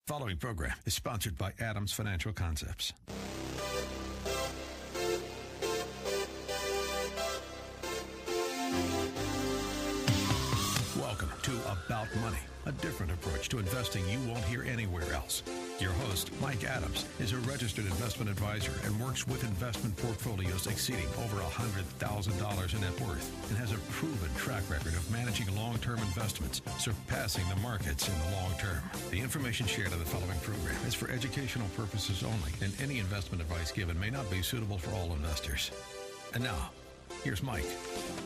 Following program is sponsored by Adams Financial Concepts. Welcome to About Money, a different approach to investing you won't hear anywhere else. Your host, Mike Adams, is a registered investment advisor and works with investment portfolios exceeding over $100,000 in net worth and has a proven track record of managing long-term investments, surpassing the markets in the long term. The information shared on the following program is for educational purposes only, and any investment advice given may not be suitable for all investors. And now, here's Mike.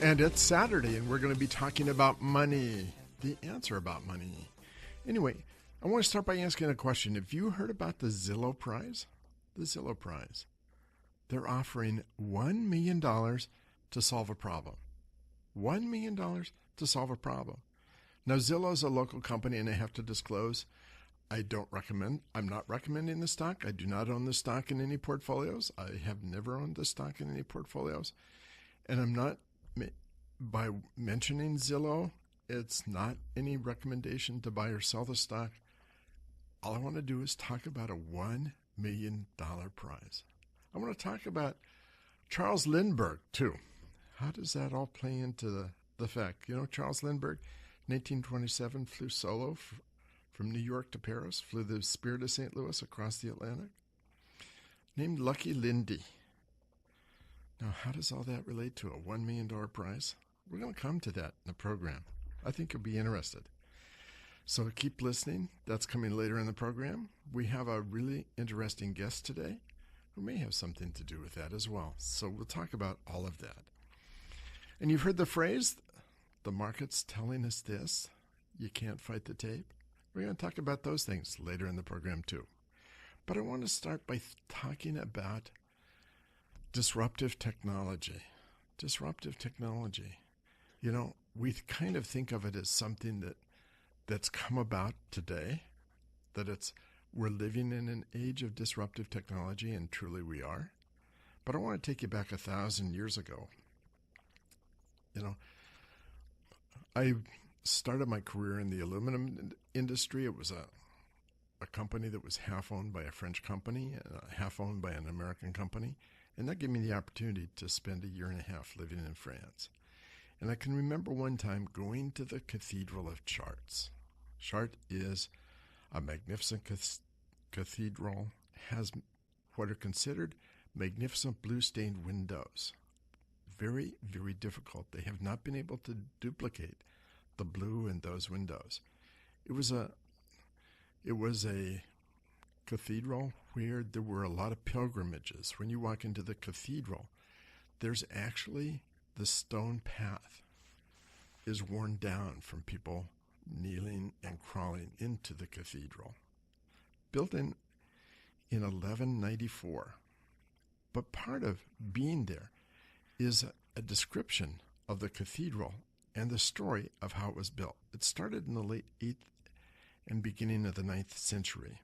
And it's Saturday, and we're going to be talking about money, the answer about money. Anyway, I want to start by asking a question. Have you heard about the Zillow Prize? The Zillow Prize. They're offering $1 million to solve a problem. $1 million to solve a problem. Now, Zillow is a local company, and I have to disclose, I'm not recommending the stock. I do not own the stock in any portfolios. I have never owned the stock in any portfolios. And I'm not, by mentioning Zillow, it's not any recommendation to buy or sell the stock. All I want to do is talk about a $1 million prize. I want to talk about Charles Lindbergh, too. How does that all play into the fact? You know, Charles Lindbergh, 1927, flew solo from New York to Paris, flew the Spirit of St. Louis across the Atlantic, named Lucky Lindy. Now, how does all that relate to a $1 million prize? We're going to come to that in the program. I think you'll be interested. So keep listening. That's coming later in the program. We have a really interesting guest today who may have something to do with that as well. So we'll talk about all of that. And you've heard the phrase, the market's telling us this, you can't fight the tape. We're going to talk about those things later in the program too. But I want to start by talking about disruptive technology. Disruptive technology. You know, we kind of think of it as something that's come about today, that we're living in an age of disruptive technology, and truly we are. But I want to take you back 1,000 years ago. You know, I started my career in the aluminum industry. It was a company that was half owned by a French company and half owned by an American company. And that gave me the opportunity to spend 1.5 years living in France. And I can remember one time going to the Cathedral of Chartres. Chartres is a magnificent cathedral, has what are considered magnificent blue-stained windows. Very, very difficult. They have not been able to duplicate the blue in those windows. It was a cathedral where there were a lot of pilgrimages. When you walk into the cathedral, there's actually the stone path is worn down from people kneeling and crawling into the cathedral. Built in 1194. But part of being there is a description of the cathedral and the story of how it was built. It started in the late 8th and beginning of the 9th century.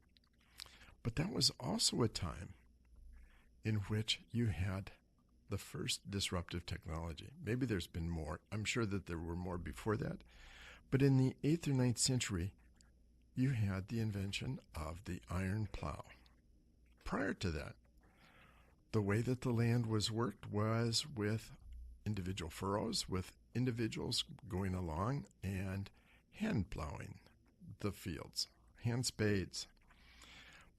But that was also a time in which you had the first disruptive technology. Maybe there's been more. I'm sure that there were more before that. But in the 8th or 9th century, you had the invention of the iron plow. Prior to that, the way that the land was worked was with individual furrows, with individuals going along and hand plowing the fields, hand spades.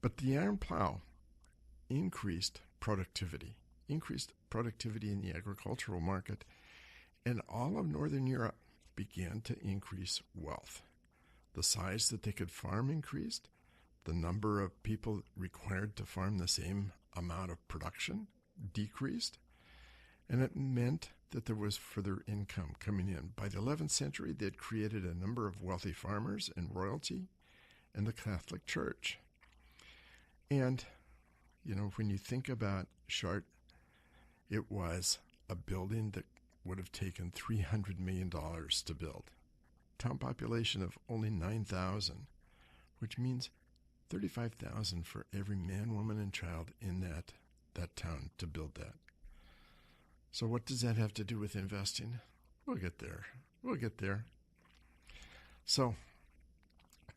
But the iron plow increased productivity in the agricultural market, and all of Northern Europe began to increase wealth. The size that they could farm increased, the number of people required to farm the same amount of production decreased, and it meant that there was further income coming in. By the 11th century, they had created a number of wealthy farmers and royalty and the Catholic Church. And, you know, when you think about Chartres, it was a building that would have taken $300 million to build. Town population of only 9,000, which means 35,000 for every man, woman, and child in that town to build that. So what does that have to do with investing? We'll get there. So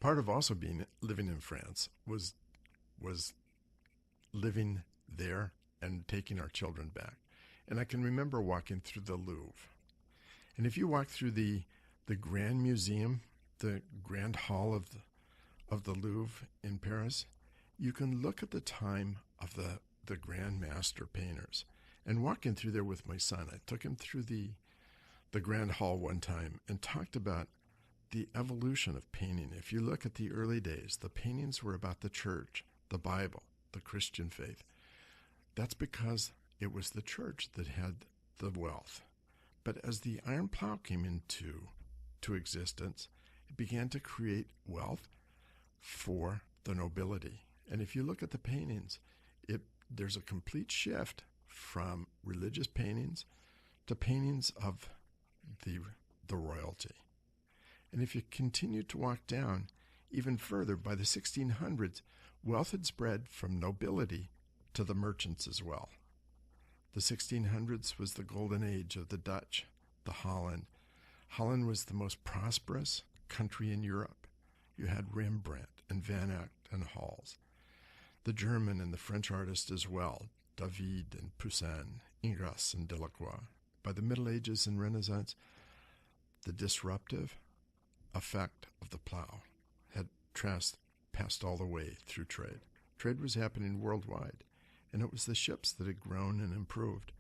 Part of also living in France was living there and taking our children back. And I can remember walking through the Louvre. And if you walk through the Grand Museum, the Grand Hall of the Louvre in Paris, you can look at the time of the Grand Master painters. And walking through there with my son, I took him through the Grand Hall one time and talked about the evolution of painting. If you look at the early days, the paintings were about the church, the Bible, the Christian faith. That's because it was the church that had the wealth. But as the iron plow came into existence, it began to create wealth for the nobility. And if you look at the paintings, there's a complete shift from religious paintings to paintings of the royalty. And if you continue to walk down even further, by the 1600s, wealth had spread from nobility to the merchants as well. The 1600s was the golden age of the Dutch, the Holland. Holland was the most prosperous country in Europe. You had Rembrandt and Van Eyck and Hals. The German and the French artists as well, David and Poussin, Ingres and Delacroix. By the Middle Ages and Renaissance, the disruptive effect of the plow had passed all the way through trade. Trade was happening worldwide, and it was the ships that had grown and improved,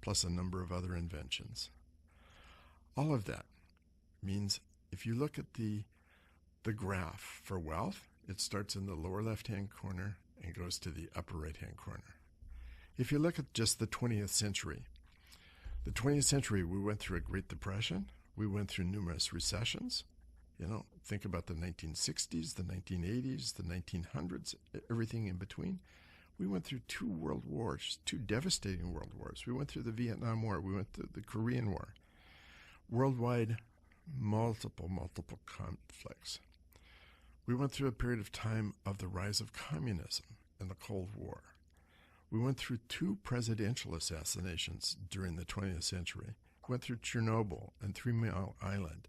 plus a number of other inventions. All of that means if you look at the graph for wealth, it starts in the lower left-hand corner and goes to the upper right-hand corner. If you look at just the 20th century, we went through a Great Depression. We went through numerous recessions. Think about the 1960s, the 1980s, the 1900s, everything in between. We went through 2 world wars, 2 devastating world wars. We went through the Vietnam War. We went through the Korean War. Worldwide, multiple conflicts. We went through a period of time of the rise of communism and the Cold War. We went through 2 presidential assassinations during the 20th century. We went through Chernobyl and 3 Mile Island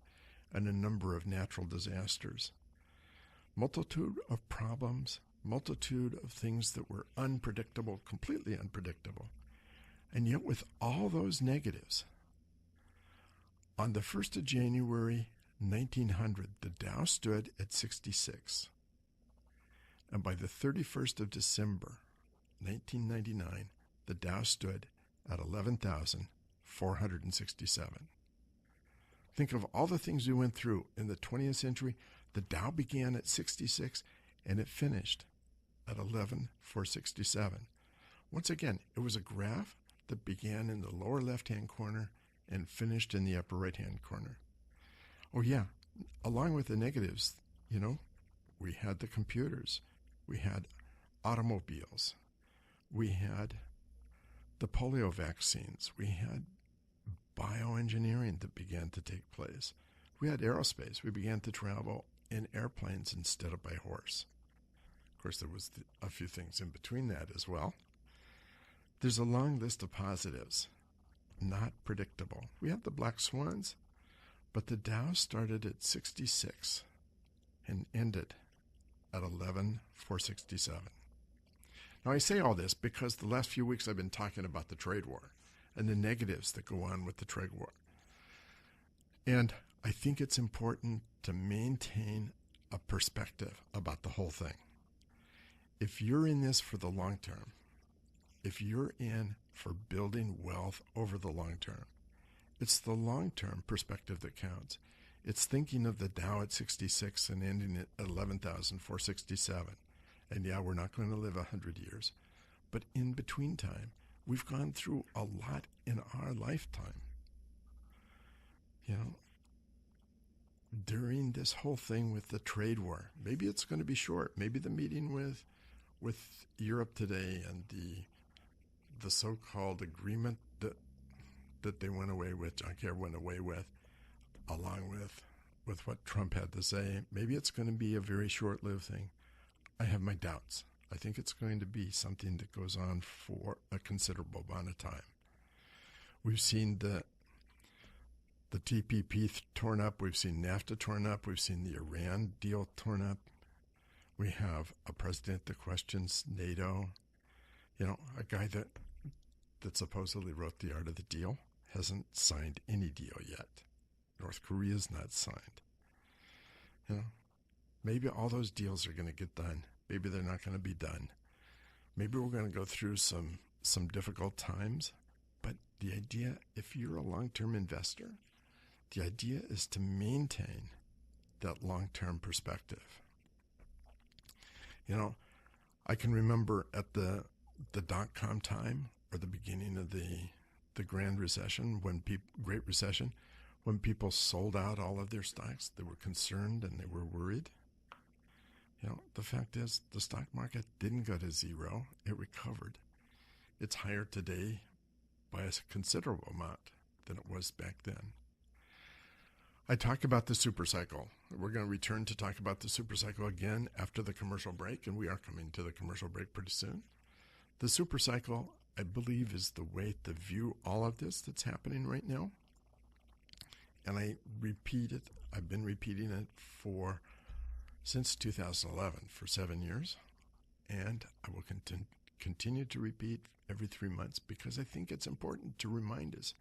and a number of natural disasters. Multitude of problems, multitude of things that were unpredictable, completely unpredictable. And yet with all those negatives, on the 1st of January, 1900, the Dow stood at 66. And by the 31st of December, 1999, the Dow stood at 11,467. Think of all the things we went through in the 20th century. The Dow began at 66 and it finished at 11,467. Once again, it was a graph that began in the lower left-hand corner and finished in the upper right-hand corner. Oh yeah, along with the negatives, we had the computers, we had automobiles, we had the polio vaccines, we had bioengineering that began to take place. We had aerospace. We began to travel in airplanes instead of by horse. Of course, there was a few things in between that as well. There's a long list of positives. Not predictable. We had the black swans, but the Dow started at 66 and ended at 11,467. Now, I say all this because the last few weeks I've been talking about the trade war and the negatives that go on with the trade war. And I think it's important to maintain a perspective about the whole thing. If you're in this for the long term, if you're in for building wealth over the long term, it's the long-term perspective that counts. It's thinking of the Dow at 66 and ending at 11,467. And yeah, we're not going to live 100 years. But in between time, we've gone through a lot in our lifetime. During this whole thing with the trade war, maybe it's going to be short. Maybe the meeting with Europe today and the so-called agreement that they went away with, John Kerry went away with, along with what Trump had to say, maybe it's going to be a very short-lived thing. I have my doubts. I think it's going to be something that goes on for a considerable amount of time. We've seen the TPP torn up. We've seen NAFTA torn up. We've seen the Iran deal torn up. We have a president that questions NATO. You know, a guy that supposedly wrote The Art of the Deal hasn't signed any deal yet. North Korea's not signed. You know, maybe all those deals are going to get done. Maybe they're not going to be done. Maybe we're going to go through some difficult times. But the idea, if you're a long-term investor, the idea is to maintain that long-term perspective. You know, I can remember at the dot-com time, or the beginning of the Grand Recession, Great Recession, when people sold out all of their stocks, they were concerned and they were worried. You know, the fact is the stock market didn't go to zero. It recovered. It's higher today by a considerable amount than it was back then. I talk about the super cycle. We're going to return to talk about the super cycle again after the commercial break, and we are coming to the commercial break pretty soon. The super cycle, I believe, is the way to view all of this that's happening right now. And I repeat it. I've been repeating it since 2011, for 7 years. And I will continue to repeat every 3 months because I think it's important to remind us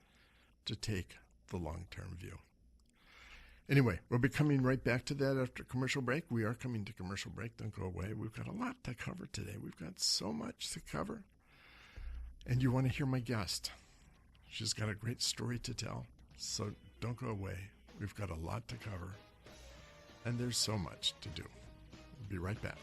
to take the long-term view. Anyway, we'll be coming right back to that after commercial break. We are coming to commercial break. Don't go away. We've got a lot to cover today. We've got so much to cover. And you want to hear my guest. She's got a great story to tell. So don't go away. We've got a lot to cover. And there's so much to do. We'll be right back.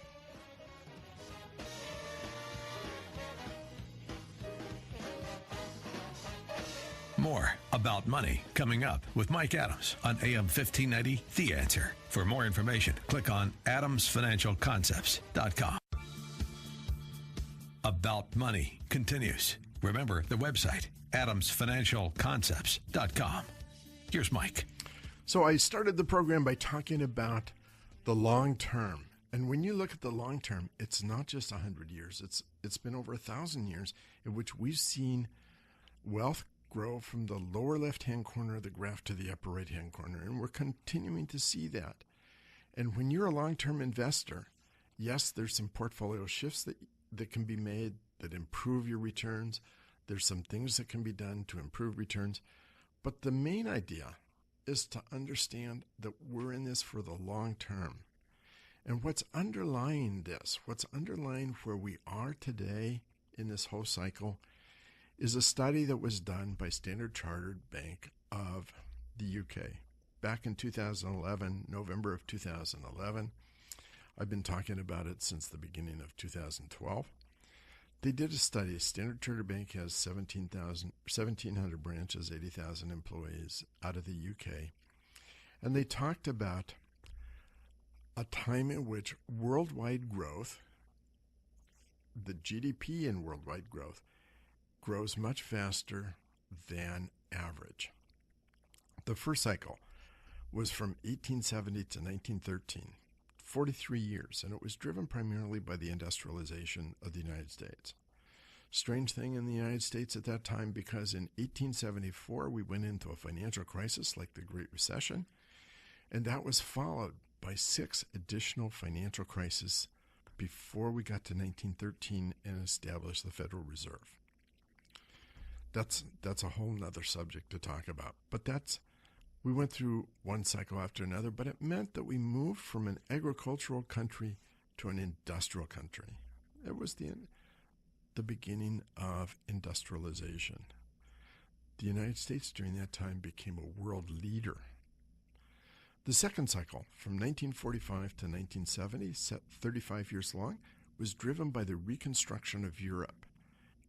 More about money coming up with Mike Adams on AM 1590, The Answer. For more information, click on adamsfinancialconcepts.com. About Money continues. Remember the website, adamsfinancialconcepts.com. Here's Mike. So I started the program by talking about the long term. And when you look at the long term, it's not just 100 years. It's been over 1,000 years in which we've seen wealth grow from the lower left-hand corner of the graph to the upper right-hand corner. And we're continuing to see that. And when you're a long-term investor, yes, there's some portfolio shifts that can be made that improve your returns. There's some things that can be done to improve returns. But the main idea is to understand that we're in this for the long term. And what's underlying this, what's underlying where we are today in this whole cycle, is a study that was done by Standard Chartered Bank of the UK back in 2011, November of 2011. I've been talking about it since the beginning of 2012. They did a study. Standard Chartered Bank has 1,700 branches, 80,000 employees out of the UK. And they talked about a time in which worldwide growth, the GDP in worldwide growth, grows much faster than average. The first cycle was from 1870 to 1913, 43 years, and it was driven primarily by the industrialization of the United States. Strange thing in the United States at that time, because in 1874 we went into a financial crisis like the Great Recession, and that was followed by 6 additional financial crises before we got to 1913 and established the Federal Reserve. That's a whole nother subject to talk about. But we went through one cycle after another, but it meant that we moved from an agricultural country to an industrial country. It was the beginning of industrialization. The United States during that time became a world leader. The second cycle, from 1945 to 1970, 35 years long, was driven by the reconstruction of Europe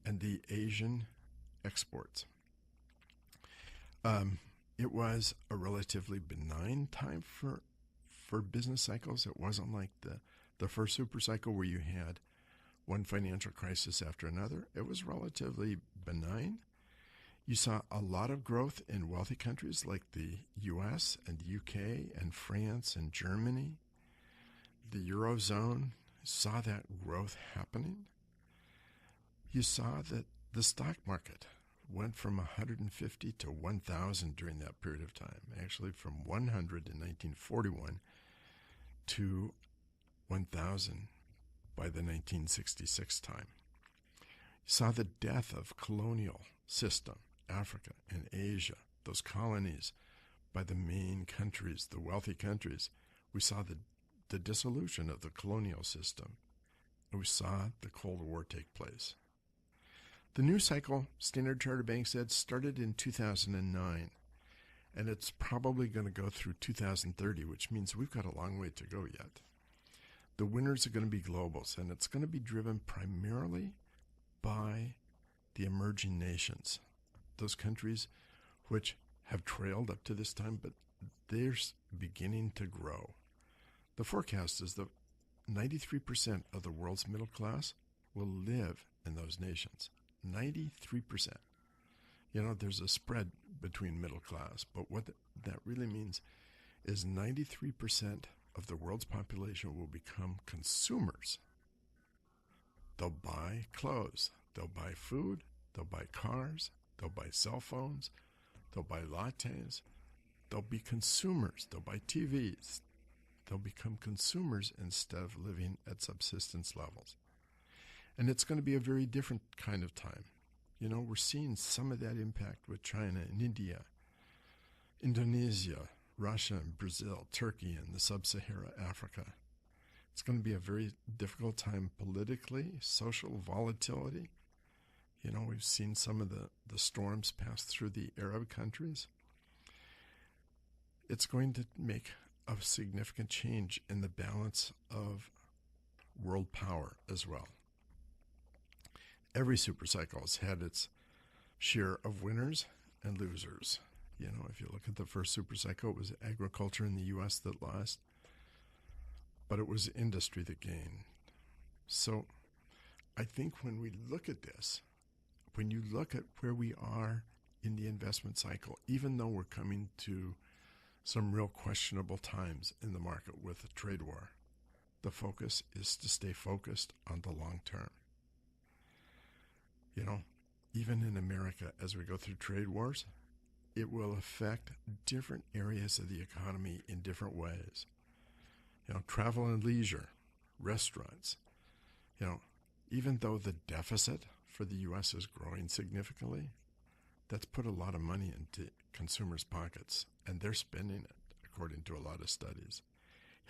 and the Asian exports. It was a relatively benign time for business cycles. It wasn't like the first super cycle where you had one financial crisis after another. It was relatively benign. You saw a lot of growth in wealthy countries like the U.S. and the U.K. and France and Germany. The Eurozone saw that growth happening. You saw that the stock market went from 150 to 1,000 during that period of time. Actually, from 100 in 1941 to 1,000 by the 1966 time. You saw the death of colonial system, Africa and Asia, those colonies by the main countries, the wealthy countries. We saw the dissolution of the colonial system, and we saw the Cold War take place. The new cycle, Standard Chartered Bank said, started in 2009, and it's probably going to go through 2030, which means we've got a long way to go yet. The winners are going to be globals, and it's going to be driven primarily by the emerging nations, those countries which have trailed up to this time, but they're beginning to grow. The forecast is that 93% of the world's middle class will live in those nations. 93%. You know, there's a spread between middle class, but what that really means is 93% of the world's population will become consumers. They'll buy clothes, they'll buy food, they'll buy cars, they'll buy cell phones, they'll buy lattes, they'll be consumers, they'll buy TVs. They'll become consumers instead of living at subsistence levels. And it's going to be a very different kind of time. You know, we're seeing some of that impact with China and India, Indonesia, Russia and Brazil, Turkey and the sub-Saharan Africa. It's going to be a very difficult time politically, social volatility. You know, we've seen some of the storms pass through the Arab countries. It's going to make a significant change in the balance of world power as well. Every supercycle has had its share of winners and losers. You know, if you look at the first supercycle, it was agriculture in the U.S. that lost, but it was industry that gained. So I think when we look at this, when you look at where we are in the investment cycle, even though we're coming to some real questionable times in the market with the trade war, the focus is to stay focused on the long term. You know, even in America, as we go through trade wars, it will affect different areas of the economy in different ways. You know, travel and leisure, restaurants. You know, even though the deficit for the U.S. is growing significantly, that's put a lot of money into consumers' pockets, and they're spending it, according to a lot of studies.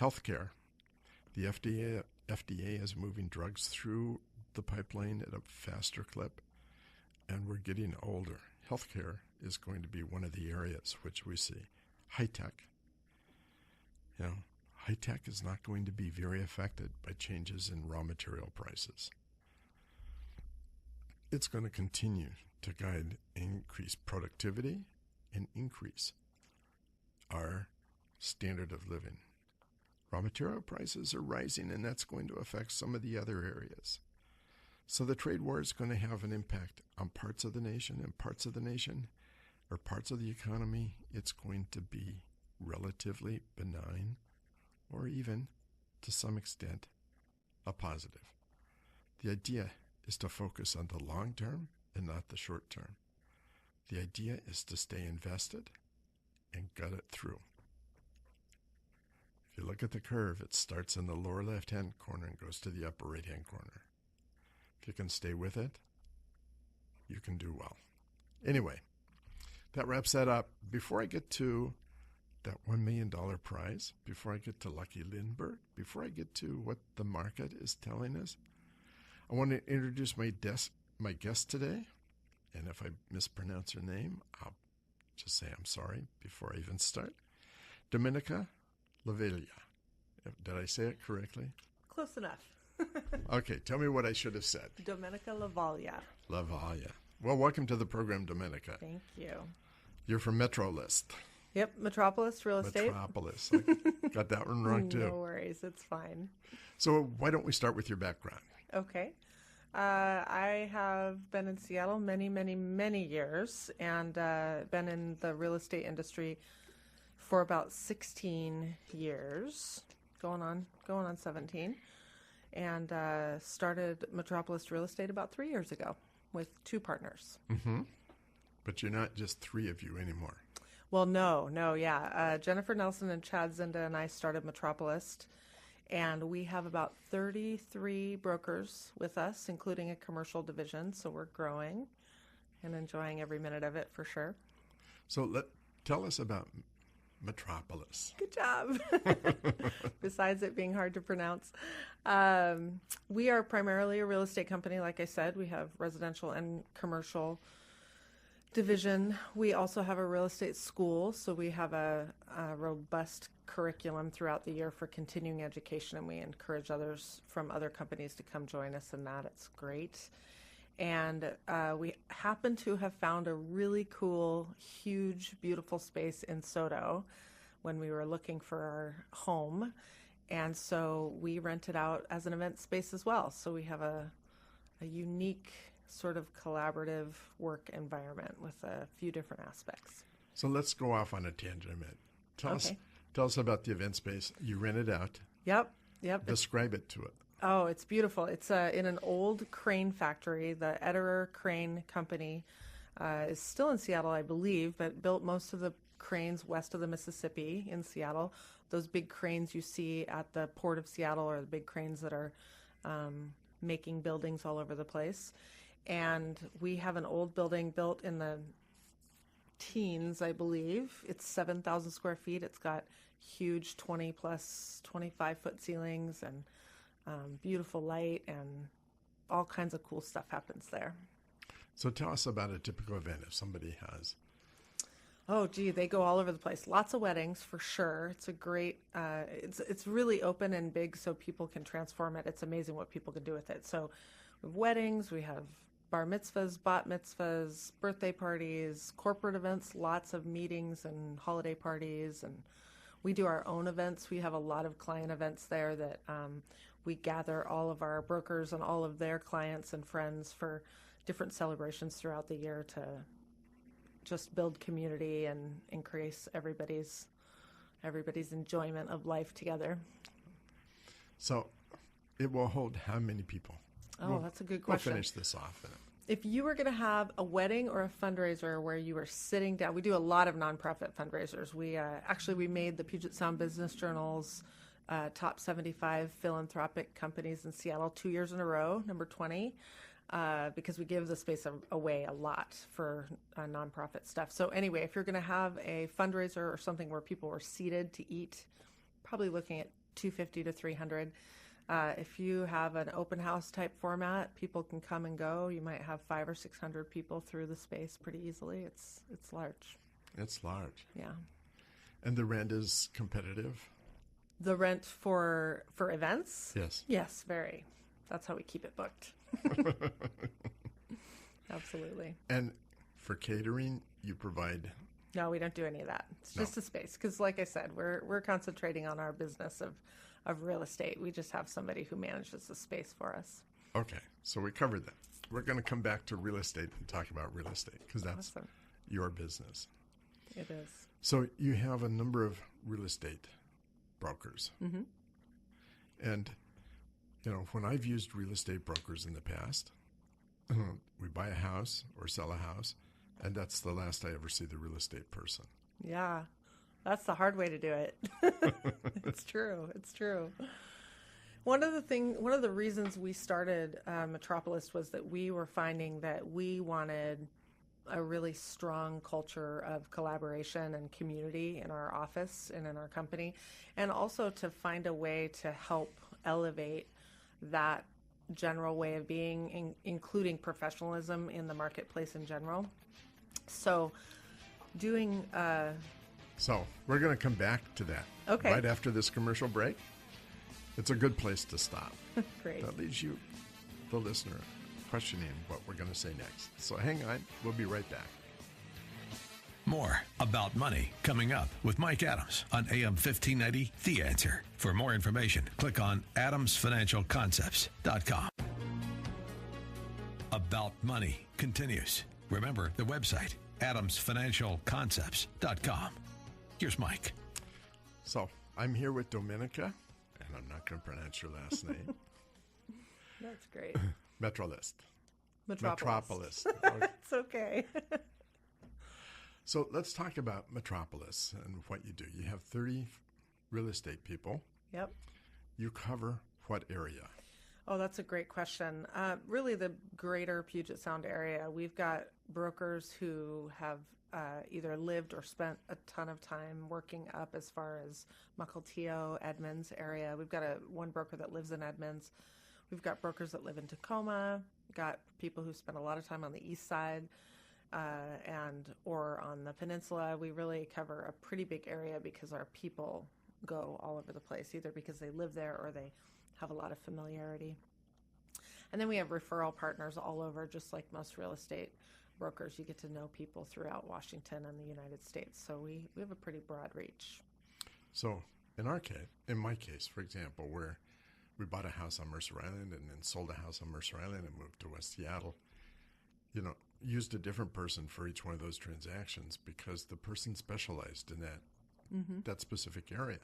Healthcare, the FDA is moving drugs through the pipeline at a faster clip, and we're getting older. Healthcare is going to be one of the areas which we see. High tech. You know, high tech is not going to be very affected by changes in raw material prices. It's going to continue to guide increased productivity and increase our standard of living. Raw material prices are rising, and that's going to affect some of the other areas. So the trade war is going to have an impact on parts of the nation, and parts of the nation or parts of the economy, it's going to be relatively benign or even, to some extent, a positive. The idea is to focus on the long term and not the short term. The idea is to stay invested and gut it through. If you look at the curve, it starts in the lower left-hand corner and goes to the upper right-hand corner. If you can stay with it, you can do well. Anyway, that wraps that up. Before I get to that $1 million prize, before I get to Lucky Lindbergh, before I get to what the market is telling us, I want to introduce my guest today. And if I mispronounce her name, I'll just say I'm sorry before I even start. Domenica Lavaglia. Did I say it correctly? Close enough. Okay, tell me what I should have said. Domenica Lavaglia. Lavaglia. Well, welcome to the program, Domenica. Thank you. You're from Metrolist. Yep, Metropolis Real Estate. Metropolis. I got that one wrong, too. No worries, it's fine. So why don't we start with your background? Okay. I have been in Seattle many, many, many years and been in the real estate industry for about 16 years, going on 17, and started Metropolis Real Estate about 3 years ago with two partners. Mm-hmm. But you're not just three of you anymore. Well, no, yeah. Jennifer Nelson and Chad Zinda and I started Metropolis, and we have about 33 brokers with us, including a commercial division. So we're growing and enjoying every minute of it for sure. So tell us about Metropolis. Good job. Besides it being hard to pronounce. We are primarily a real estate company. Like I said, we have residential and commercial division. We also have a real estate school, so we have a robust curriculum throughout the year for continuing education, and we encourage others from other companies to come join us in that. It's great. And we happen to have found a really cool, huge, beautiful space in Soto when we were looking for our home. And so we rent it out as an event space as well. So we have a unique sort of collaborative work environment with a few different aspects. So let's go off on a tangent a minute. Tell us about the event space. You rent it out. Yep. Describe it to it. Oh, it's beautiful. It's in an old crane factory. The Ederer Crane Company is still in Seattle, I believe, but built most of the cranes west of the Mississippi in Seattle. Those big cranes you see at the Port of Seattle are the big cranes that are making buildings all over the place. And we have an old building built in the teens, I believe. It's 7,000 square feet. It's got huge 20 plus 25-foot ceilings and beautiful light, and all kinds of cool stuff happens there. So tell us about a typical event if somebody has. Oh, gee, they go all over the place. Lots of weddings for sure. It's a great, it's really open and big so people can transform it. It's amazing what people can do with it. So we have weddings, we have bar mitzvahs, bat mitzvahs, birthday parties, corporate events, lots of meetings and holiday parties. And we do our own events. We have a lot of client events there that we gather all of our brokers and all of their clients and friends for different celebrations throughout the year to just build community and increase everybody's enjoyment of life together. So it will hold how many people? That's a good question. We'll finish this off. If you were going to have a wedding or a fundraiser where you were sitting down, we do a lot of nonprofit fundraisers. We made the Puget Sound Business Journal's top 75 philanthropic companies in Seattle 2 years in a row, number 20, because we give the space away a lot for nonprofit stuff. So anyway, if you're going to have a fundraiser or something where people were seated to eat, probably looking at 250 to 300. If you have an open house type format, people can come and go. You might have 500 or 600 people through the space pretty easily. It's large. It's large. Yeah. And the rent is competitive? The rent for events? Yes. Yes, very. That's how we keep it booked. Absolutely. And for catering, you provide? No, we don't do any of that. It's just a space. Because like I said, we're concentrating on our business of real estate. We just have somebody who manages the space for us. Okay, so we covered that. We're going to come back to real estate and talk about real estate because that's awesome. Your business. It is. So you have a number of real estate brokers. Mm-hmm. And, when I've used real estate brokers in the past, we buy a house or sell a house, and that's the last I ever see the real estate person. Yeah. That's the hard way to do it. It's true. One of the reasons we started Metropolis was that we were finding that we wanted a really strong culture of collaboration and community in our office and in our company, and also to find a way to help elevate that general way of being, including professionalism in the marketplace in general. So doing... So we're going to come back to that right after this commercial break. It's a good place to stop. Great. That leaves you, the listener, questioning what we're going to say next. So hang on. We'll be right back. More About Money coming up with Mike Adams on AM 1590, The Answer. For more information, click on adamsfinancialconcepts.com. About Money continues. Remember the website, adamsfinancialconcepts.com. Here's Mike. So I'm here with Dominica, and I'm not going to pronounce your last name. That's great. Metropolis. Metropolis. Okay. It's okay. So let's talk about Metropolis and what you do. You have 30 real estate people. Yep. You cover what area? Oh, that's a great question. Really, the greater Puget Sound area. We've got brokers who have either lived or spent a ton of time working up as far as Mukilteo, Edmonds area. We've got one broker that lives in Edmonds. We've got brokers that live in Tacoma. We've got people who spend a lot of time on the east side or on the peninsula. We really cover a pretty big area because our people go all over the place, either because they live there or they have a lot of familiarity. And then we have referral partners all over, just like most real estate brokers. You get to know people throughout Washington and the United States. So we have a pretty broad reach. So in my case, for example, where we bought a house on Mercer Island and then sold a house on Mercer Island and moved to West Seattle, used a different person for each one of those transactions because the person specialized in that specific area.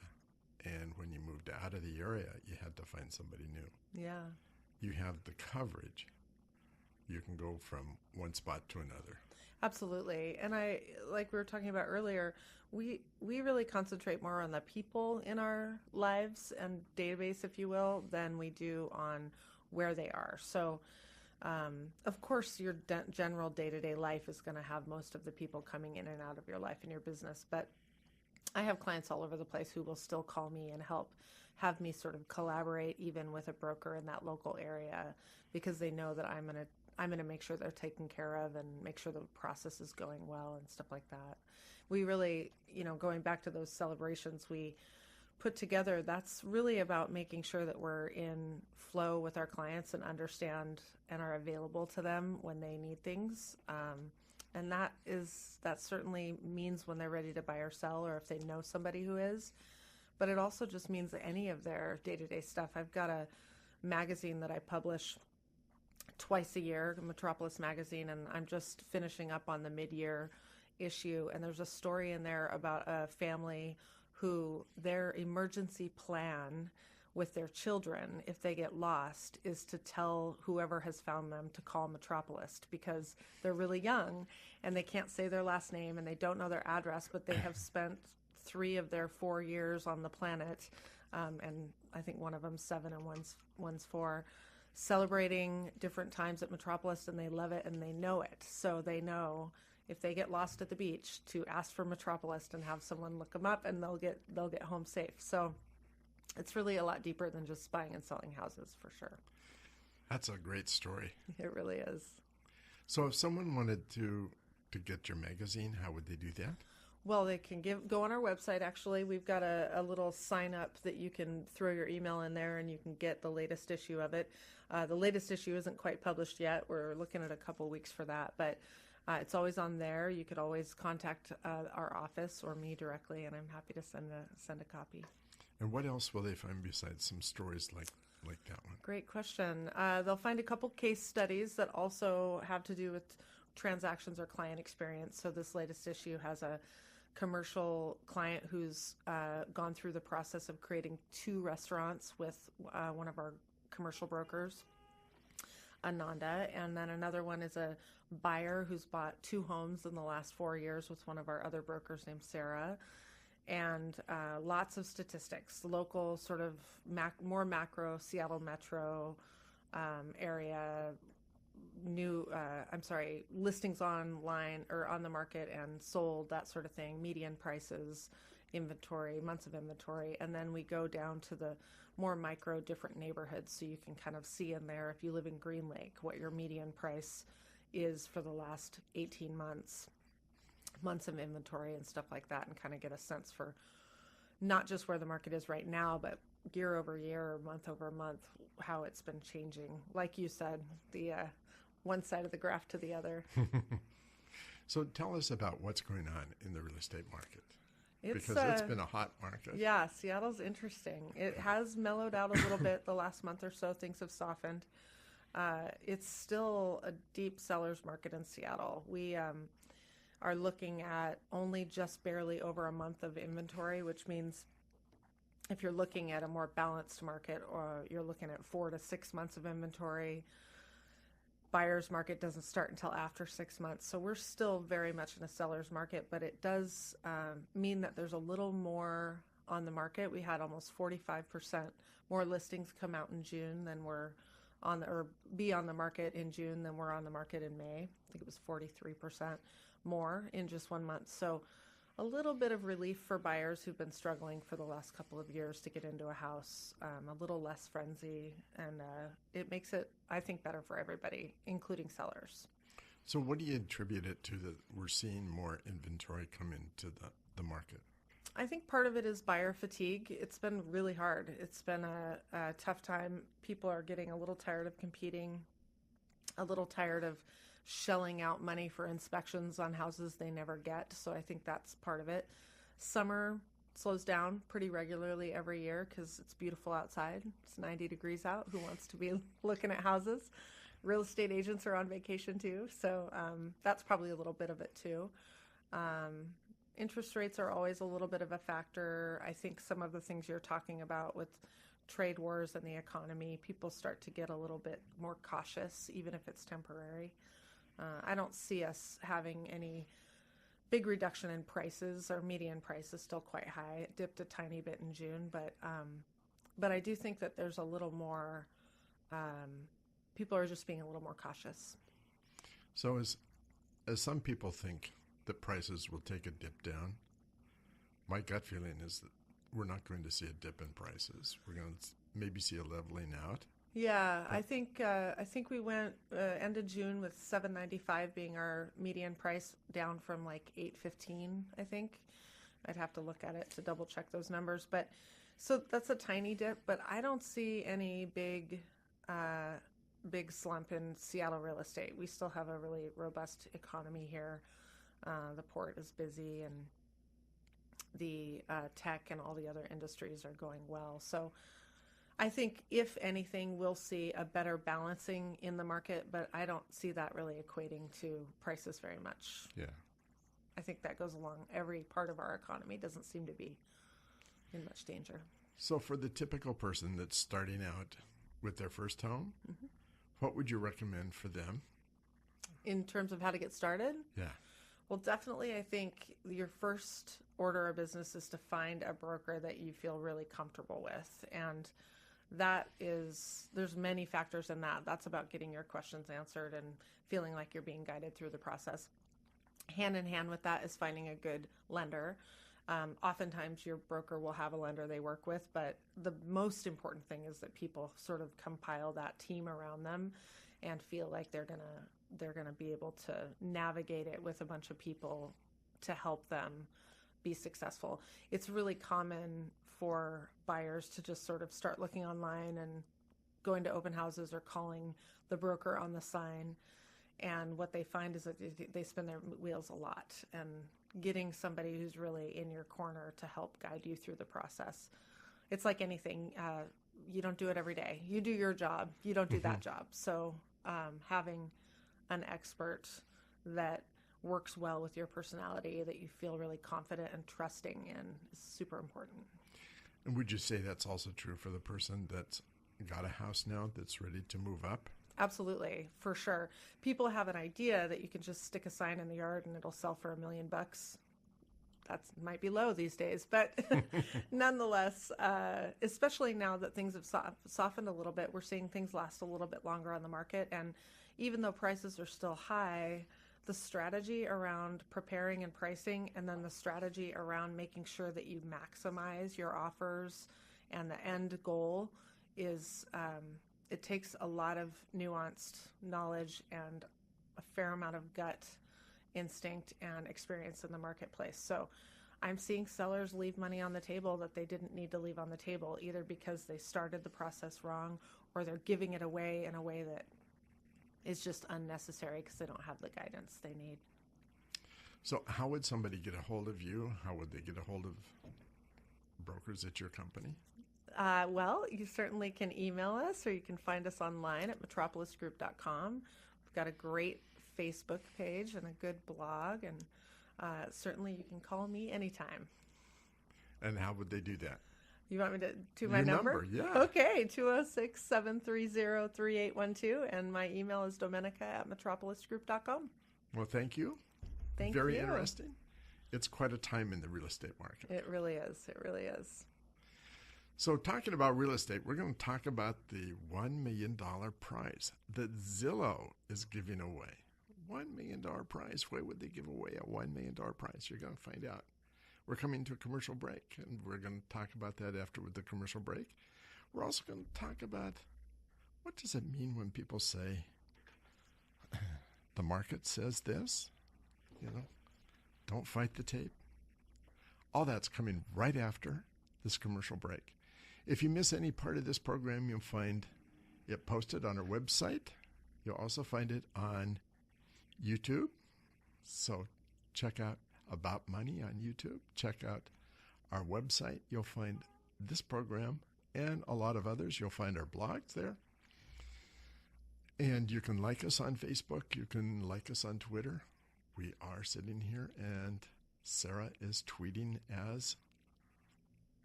And when you moved out of the area, you had to find somebody new. Yeah. You have the coverage. You can go from one spot to another. Absolutely. And like we were talking about earlier, we really concentrate more on the people in our lives and database, if you will, than we do on where they are. So, of course, your general day-to-day life is going to have most of the people coming in and out of your life and your business, but I have clients all over the place who will still call me and have me sort of collaborate even with a broker in that local area because they know that I'm going to make sure they're taken care of and make sure the process is going well and stuff like that. We really, going back to those celebrations we put together, that's really about making sure that we're in flow with our clients and understand and are available to them when they need things. And that certainly means when they're ready to buy or sell, or if they know somebody who is. But it also just means that any of their day-to-day stuff. I've got a magazine that I publish twice a year, Metropolis Magazine, and I'm just finishing up on the mid-year issue. And there's a story in there about a family who their emergency plan with their children, if they get lost, is to tell whoever has found them to call Metropolis because they're really young and they can't say their last name and they don't know their address, but they have spent 3 of their 4 years on the planet, and I think one of them's 7 and one's 4, celebrating different times at Metropolis, and they love it and they know it. So they know if they get lost at the beach to ask for Metropolis and have someone look them up, and they'll get home safe. So it's really a lot deeper than just buying and selling houses, for sure. That's a great story. It really is. So if someone wanted to get your magazine, how would they do that? Well, they can go on our website. Actually, we've got a little sign up that you can throw your email in there and you can get the latest issue of it. The latest issue isn't quite published yet. We're looking at a couple weeks for that, but it's always on there. You could always contact our office or me directly, and I'm happy to send a copy. And what else will they find besides some stories like that one? Great question. They'll find a couple case studies that also have to do with transactions or client experience. So this latest issue has a commercial client who's gone through the process of creating 2 restaurants with one of our commercial brokers, Ananda, and then another one is a buyer who's bought 2 homes in the last 4 years with one of our other brokers named Sarah. And lots of statistics, local sort of more macro Seattle metro area, listings online or on the market and sold, that sort of thing, median prices, inventory, months of inventory. And then we go down to the more micro different neighborhoods. So you can kind of see in there, if you live in Green Lake, what your median price is for the last 18 months of inventory and stuff like that, and kind of get a sense for not just where the market is right now, but year over year or month over month, how it's been changing. Like you said, the one side of the graph to the other. So tell us about what's going on in the real estate market. Because it's been a hot market. Yeah, Seattle's interesting. It has mellowed out a little bit the last month or so. Things have softened. It's still a deep seller's market in Seattle. We are looking at only just barely over a month of inventory, which means if you're looking at a more balanced market, or you're looking at 4 to 6 months of inventory, buyer's market doesn't start until after 6 months. So we're still very much in a seller's market, but it does mean that there's a little more on the market. We had almost 45% more listings come out in June than were be on the market in June than were on the market in May. I think it was 43% more in just 1 month. So a little bit of relief for buyers who've been struggling for the last couple of years to get into a house, a little less frenzy, and it makes it, I think, better for everybody, including sellers. So what do you attribute it to that we're seeing more inventory come into the market? I think part of it is buyer fatigue. It's been really hard. It's been a tough time. People are getting a little tired of competing, a little tired of shelling out money for inspections on houses they never get. So I think that's part of it. Summer slows down pretty regularly every year because it's beautiful outside. It's 90 degrees out. Who wants to be looking at houses? Real estate agents are on vacation too. So that's probably a little bit of it too. Interest rates are always a little bit of a factor. I think some of the things you're talking about with trade wars and the economy, people start to get a little bit more cautious, even if it's temporary. I don't see us having any big reduction in prices. Our median price is still quite high. It dipped a tiny bit in June, but I do think that there's a little more, people are just being a little more cautious. So as some people think that prices will take a dip down, my gut feeling is that we're not going to see a dip in prices. We're going to maybe see a leveling out. Yeah, I think we went end of June with $795 being our median price, down from like $815. I think I'd have to look at it to double check those numbers, but so that's a tiny dip. But I don't see any big slump in Seattle real estate. We still have a really robust economy here. The port is busy, and the tech and all the other industries are going well. So I think, if anything, we'll see a better balancing in the market, but I don't see that really equating to prices very much. Yeah. I think that goes along every part of our economy. Doesn't seem to be in much danger. So for the typical person that's starting out with their first home, what would you recommend for them? In terms of how to get started? Yeah. Well, definitely, I think your first order of business is to find a broker that you feel really comfortable with. And there's many factors in that. That's about getting your questions answered and feeling like you're being guided through the process. Hand in hand with that is finding a good lender. Oftentimes your broker will have a lender they work with, but the most important thing is that people sort of compile that team around them and feel like they're gonna be able to navigate it with a bunch of people to help them be successful. It's really common for buyers to just sort of start looking online and going to open houses or calling the broker on the sign. And what they find is that they spin their wheels a lot, and getting somebody who's really in your corner to help guide you through the process. It's like anything. You don't do it every day. You do your job. You don't do that job. So having an expert that works well with your personality, that you feel really confident and trusting in, is super important. And would you say that's also true for the person that's got a house now that's ready to move up? Absolutely, for sure. People have an idea that you can just stick a sign in the yard and it'll sell for $1 million. That might be low these days, but nonetheless, especially now that things have softened a little bit, we're seeing things last a little bit longer on the market. And even though prices are still high, the strategy around preparing and pricing, and then the strategy around making sure that you maximize your offers and the end goal is, it takes a lot of nuanced knowledge and a fair amount of gut instinct and experience in the marketplace. So I'm seeing sellers leave money on the table that they didn't need to leave on the table, either because they started the process wrong or they're giving it away in a way that is just unnecessary because they don't have the guidance they need. So how would somebody get a hold of you? How would they get a hold of brokers at your company? Well, you certainly can email us, or you can find us online at metropolisgroup.com. We've got a great Facebook page and a good blog, and certainly you can call me anytime. And how would they do that? You want me to my Your number? Yeah. Okay, 206-730-3812, and my email is domenica@metropolisgroup.com. Well, thank you. Thank Very you. interesting. It's quite a time in the real estate market. It really is. It really is. So talking about real estate, we're going to talk about the $1 million prize that Zillow is giving away. $1 million prize. Why would they give away a $1 million prize? You're going to find out. We're coming to a commercial break, and we're going to talk about that after the commercial break. We're also going to talk about what does it mean when people say the market says this, don't fight the tape. All that's coming right after this commercial break. If you miss any part of this program, you'll find it posted on our website. You'll also find it on YouTube. So check out About Money on YouTube. Check out our website. You'll find this program and a lot of others. You'll find our blogs there. And you can like us on Facebook. You can like us on Twitter. We are sitting here, and Sarah is tweeting as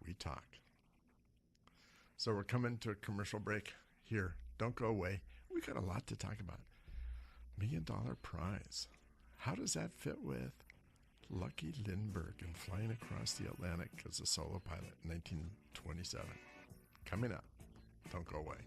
we talk. So we're coming to a commercial break here. Don't go away. We got a lot to talk about. $1 million prize. How does that fit with Lucky Lindbergh and flying across the Atlantic as a solo pilot in 1927? Coming up. Don't go away.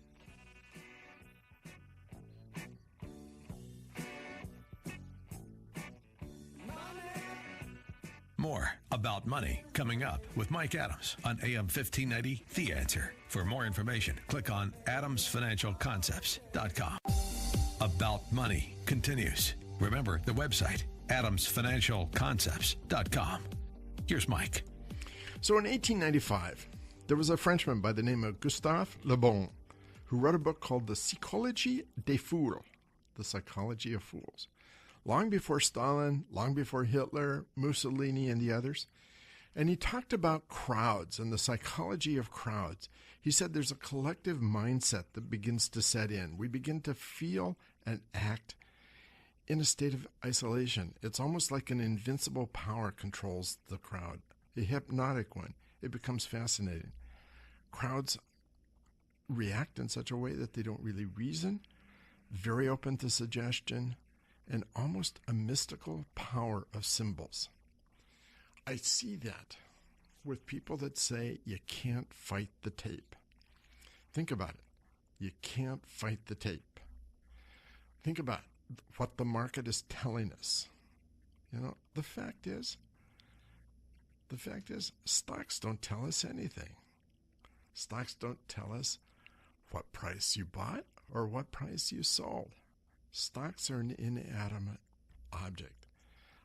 More About Money coming up with Mike Adams on AM 1590, The Answer. For more information, click on adamsfinancialconcepts.com. About Money continues. Remember the website, adamsfinancialconcepts.com. Here's Mike. So in 1895, there was a Frenchman by the name of Gustave Le Bon who wrote a book called The Psychologie des Fools, The Psychology of Fools. Long before Stalin, long before Hitler, Mussolini, and the others. And he talked about crowds and the psychology of crowds. He said there's a collective mindset that begins to set in. We begin to feel and act in a state of isolation. It's almost like an invincible power controls the crowd, a hypnotic one. It becomes fascinating. Crowds react in such a way that they don't really reason, very open to suggestion, and almost a mystical power of symbols. I see that with people that say you can't fight the tape. Think about it. You can't fight the tape. Think about what the market is telling us. The fact is, stocks don't tell us anything. Stocks don't tell us what price you bought or what price you sold. Stocks are an inanimate object.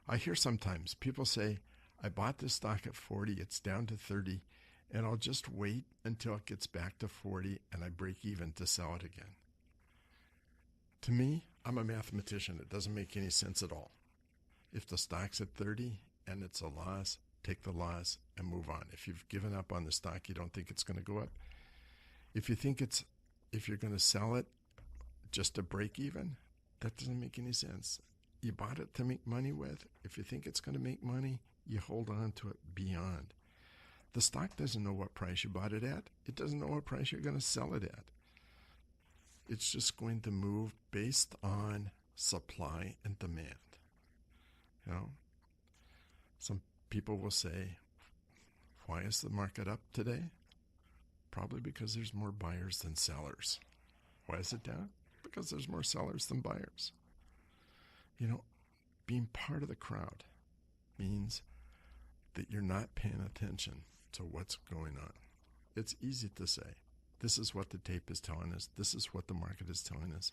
I hear sometimes people say, I bought this stock at 40, it's down to 30, and I'll just wait until it gets back to 40 and I break even to sell it again. To me, I'm a mathematician. It doesn't make any sense at all. If the stock's at 30 and it's a loss, take the loss and move on. If you've given up on the stock, you don't think it's going to go up. If you're going to sell it just to break even, that doesn't make any sense. You bought it to make money with. If you think it's going to make money, you hold on to it beyond. The stock doesn't know what price you bought it at. It doesn't know what price you're going to sell it at. It's just going to move based on supply and demand. Some people will say, why is the market up today? Probably because there's more buyers than sellers. Why is it down? Because there's more sellers than buyers. Being part of the crowd means that you're not paying attention to what's going on. It's easy to say, this is what the tape is telling us. This is what the market is telling us.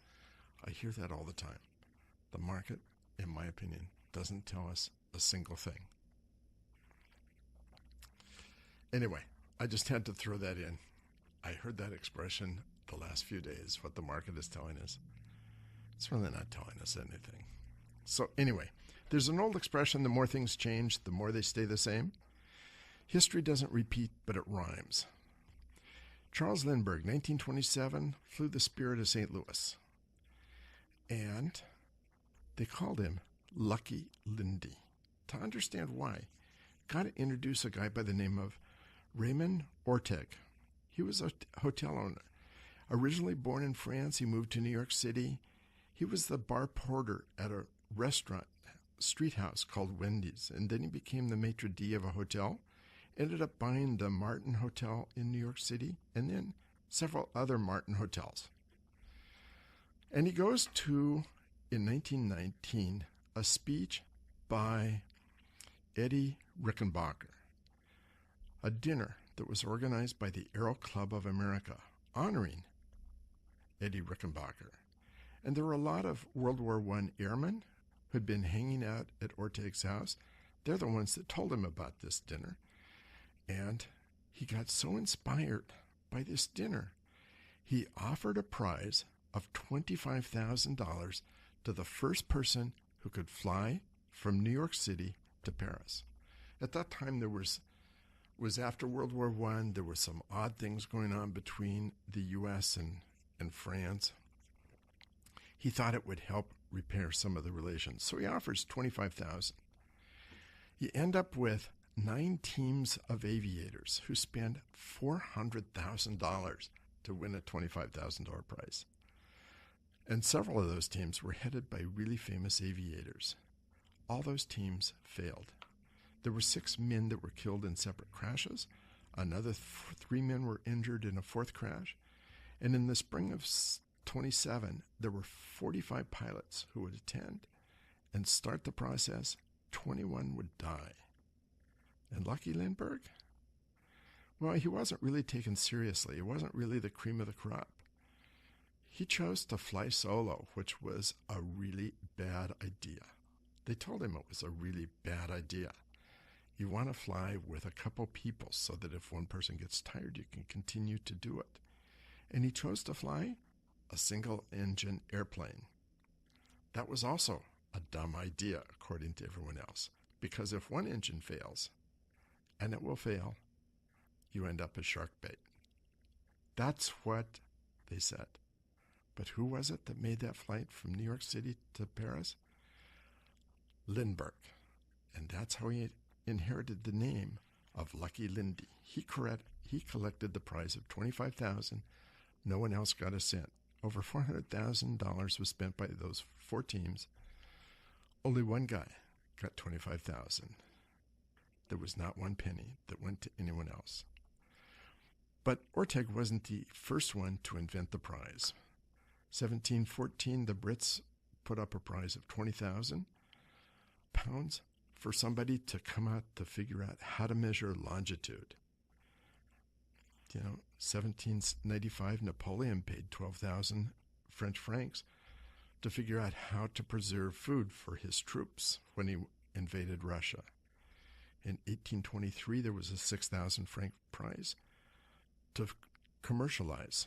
I hear that all the time. The market, in my opinion, doesn't tell us a single thing. Anyway, I just had to throw that in. I heard that expression the last few days, what the market is telling us. It's really not telling us anything. So anyway, there's an old expression, the more things change, the more they stay the same. History doesn't repeat, but it rhymes. Charles Lindbergh, 1927, flew the Spirit of St. Louis. And they called him Lucky Lindy. To understand why, got to introduce a guy by the name of Raymond Orteg, he was a hotel owner. Originally born in France, he moved to New York City. He was the bar porter at a restaurant, street house called Wendy's, and then he became the maitre d' of a hotel, ended up buying the Martin Hotel in New York City, and then several other Martin hotels. And he goes to, in 1919, a speech by Eddie Rickenbacker, a dinner that was organized by the Aero Club of America, honoring Eddie Rickenbacker. And there were a lot of World War I airmen who had been hanging out at Orteg's house. They're the ones that told him about this dinner. And he got so inspired by this dinner, he offered a prize of $25,000 to the first person who could fly from New York City to Paris. At that time, there was after World War I. There were some odd things going on between the U.S. and France. He thought it would help repair some of the relations, so he offers $25,000. You end up with 9 teams of aviators who spend $400,000 to win a $25,000 prize. And several of those teams were headed by really famous aviators. All those teams failed. There were 6 men that were killed in separate crashes. Another 3 men were injured in a 4th crash. And in the spring of 27, there were 45 pilots who would attend and start the process. 21 would die. And Lucky Lindbergh? Well, he wasn't really taken seriously. He wasn't really the cream of the crop. He chose to fly solo, which was a really bad idea. They told him it was a really bad idea. You want to fly with a couple people so that if one person gets tired, you can continue to do it. And he chose to fly a single-engine airplane. That was also a dumb idea, according to everyone else, because if one engine fails, and it will fail, you end up as shark bait. That's what they said. But who was it that made that flight from New York City to Paris? Lindbergh. And that's how he inherited the name of Lucky Lindy. He collected the prize of $25,000. No one else got a cent. Over $400,000 was spent by those 4 teams. Only one guy got $25,000. There was not one penny that went to anyone else. But Orteg wasn't the first one to invent the prize. 1714, the Brits put up a prize of 20,000 pounds for somebody to come out to figure out how to measure longitude. 1795, Napoleon paid 12,000 French francs to figure out how to preserve food for his troops when he invaded Russia. In 1823, there was a 6,000 franc prize to commercialize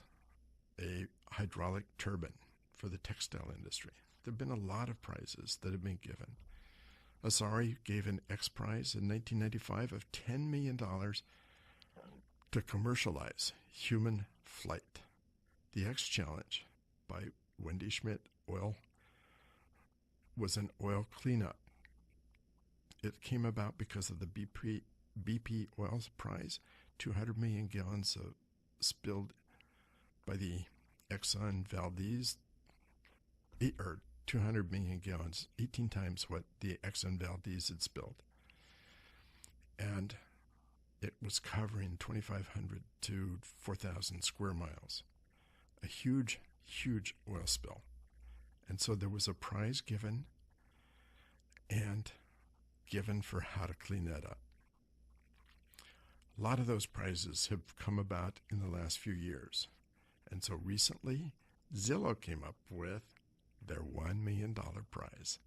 a hydraulic turbine for the textile industry. There have been a lot of prizes that have been given. Asari gave an X Prize in 1995 of $10 million to commercialize human flight. The X Challenge by Wendy Schmidt Oil was an oil cleanup. It came about because of the BP Oil Prize. 200 million gallons spilled by the Exxon Valdez, 200 million gallons, 18 times what the Exxon Valdez had spilled. And it was covering 2,500 to 4,000 square miles. A huge, huge oil spill. And so there was a prize given for how to clean that up. A lot of those prizes have come about in the last few years. And so recently, Zillow came up with their $1 million prize.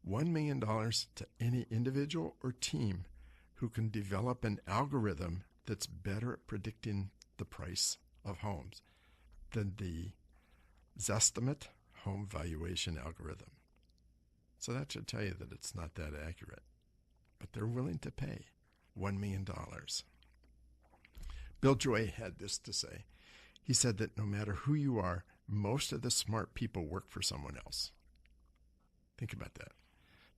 $1 million to any individual or team who can develop an algorithm that's better at predicting the price of homes than the Zestimate home valuation algorithm. So that should tell you that it's not that accurate. But they're willing to pay $1 million. Bill Joy had this to say. He said that no matter who you are, most of the smart people work for someone else. Think about that.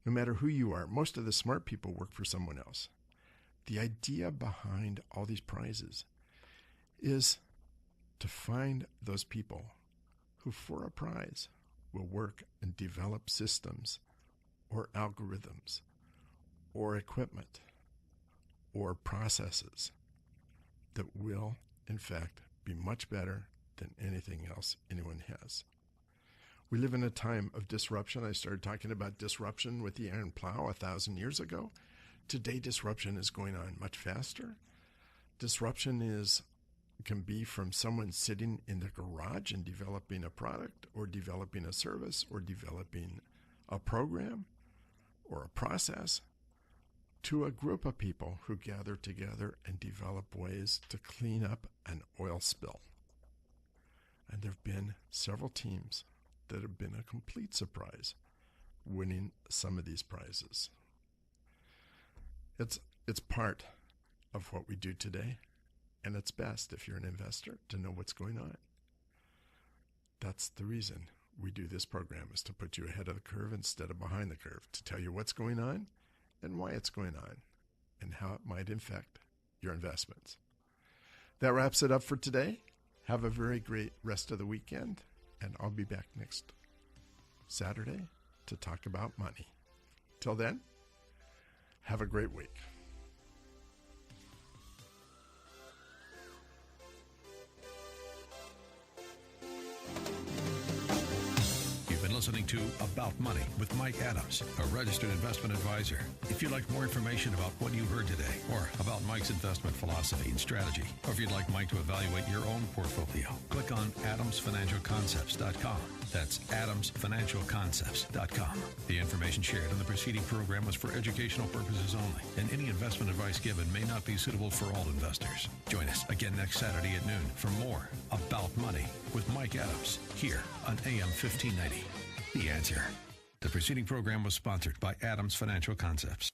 No matter who you are, most of the smart people work for someone else. The idea behind all these prizes is to find those people who, for a prize, will work and develop systems or algorithms or equipment or processes that will, in fact, be much better than anything else anyone has. We live in a time of disruption. I started talking about disruption with the iron plow 1,000 years ago. Today, disruption is going on much faster. Disruption can be from someone sitting in their garage and developing a product or developing a service or developing a program or a process to a group of people who gather together and develop ways to clean up an oil spill. And there have been several teams that have been a complete surprise winning some of these prizes. It's part of what we do today, and it's best if you're an investor to know what's going on. That's the reason we do this program, is to put you ahead of the curve instead of behind the curve, to tell you what's going on and why it's going on and how it might affect your investments. That wraps it up for today. Have a very great rest of the weekend, and I'll be back next Saturday to talk about money. Till then, have a great week. Listening to About Money with Mike Adams, a registered investment advisor. If you'd like more information about what you heard today, or about Mike's investment philosophy and strategy, or if you'd like Mike to evaluate your own portfolio, click on adamsfinancialconcepts.com. That's adamsfinancialconcepts.com. The information shared on the preceding program was for educational purposes only, and any investment advice given may not be suitable for all investors. Join us again next Saturday at noon for more About Money with Mike Adams, here on AM 1590. The Answer. The preceding program was sponsored by Adams Financial Concepts.